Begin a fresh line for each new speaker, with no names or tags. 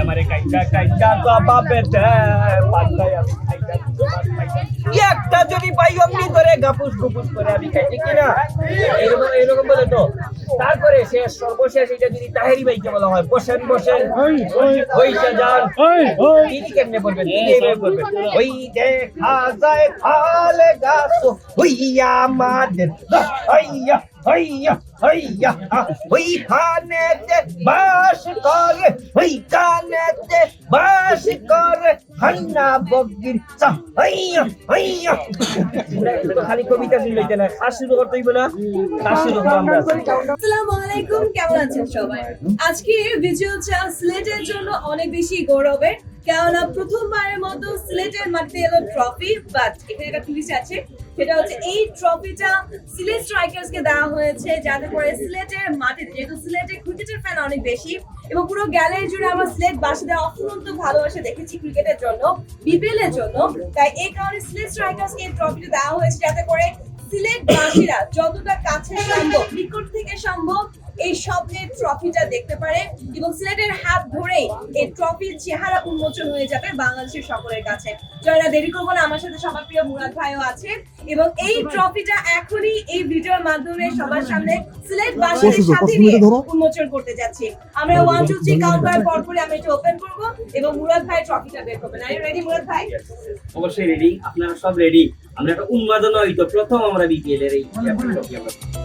আমারে কাইটা কাইটা তো বাপে একটা যদি পাই অমনি করে গাপুস গুপুস করে আমি খাই ঠিক না এরকম এরকম বলে তো তারপরে শেষ সর্বশেষ এটা যদি তাহেরি ভাইকে বলা হয় বসেন বসেন হইছে যান তিনি কেমনে বলবেন তিনি এইভাবে বলবেন ওই দেখা যায় খালে গাছ হইয়া আমাদের হইয়া হইয়া হইয়া ওই খানেতে বাস করে ওই কানেতে বাস করে হান্না বগির চা হইয়া হইয়া খালি কবিতা শুনলেই না কাজ শুরু করতেই না কাজ শুরু করবো আমরা।
আসসালামু আলাইকুম, কেমন আছেন সবাই? আজকে ভিডিওটা সিলেটের জন্য অনেক বেশি গৌরবের, কেননা প্রথমবারের মতো সিলেটের মাটিতে এলো ট্রফি। বাট এখানে একটা টুইস্ট আছে, সেটা হচ্ছে এই ট্রফিটা সিলেট স্ট্রাইকার্স কে দেওয়া হয়েছে, যাতে করে সিলেটের মাটিতে, যেহেতু সিলেটের ক্রিকেটের ফ্যান অনেক বেশি এবং পুরো গ্যালারি জুড়ে আমরা সিলেট বাসীদের অফুরন্ত ভালোবাসা দেখেছি ক্রিকেটের জন্য, বিপিএল এর জন্য, তাই এই কারণে সিলেট স্ট্রাইকার্স কে ট্রফিটা দেওয়া হয়েছে, যাতে করে সিলেট বাসীরা যতটা কাছে সম্ভব, নিকট থেকে সম্ভব এই স্বপ্নের ট্রফিটা দেখতে পারে এবং সিলেটের হাত ধরেই এই ট্রফির চেহারা উন্মোচন হয়ে যাবে বাংলাদেশের সকলের কাছে। জয়না দেরি করবো না, আমার সাথে সবার প্রিয় মুরাদ ভাইও আছে এবং এই ট্রফিটা এখনই এই ভিডিওর মাধ্যমে সবার সামনে সিলেট বাসীদের সাথে নিয়ে উন্মোচন করতে যাচ্ছি। আমরা 1 2 3 কাউন্ট করার পর পরে আমি এটা ওপেন করব এবং মুরাদ ভাই ট্রফিটা বের করবেন। আর ইউ রেডি মুরাদ ভাই?
অবশ্যই রেডি, আপনারা সব রেডি। আমরা একটা উন্মাদনা হইতো প্রথম আমরা বিপিএল এর এই ট্রফি আমরা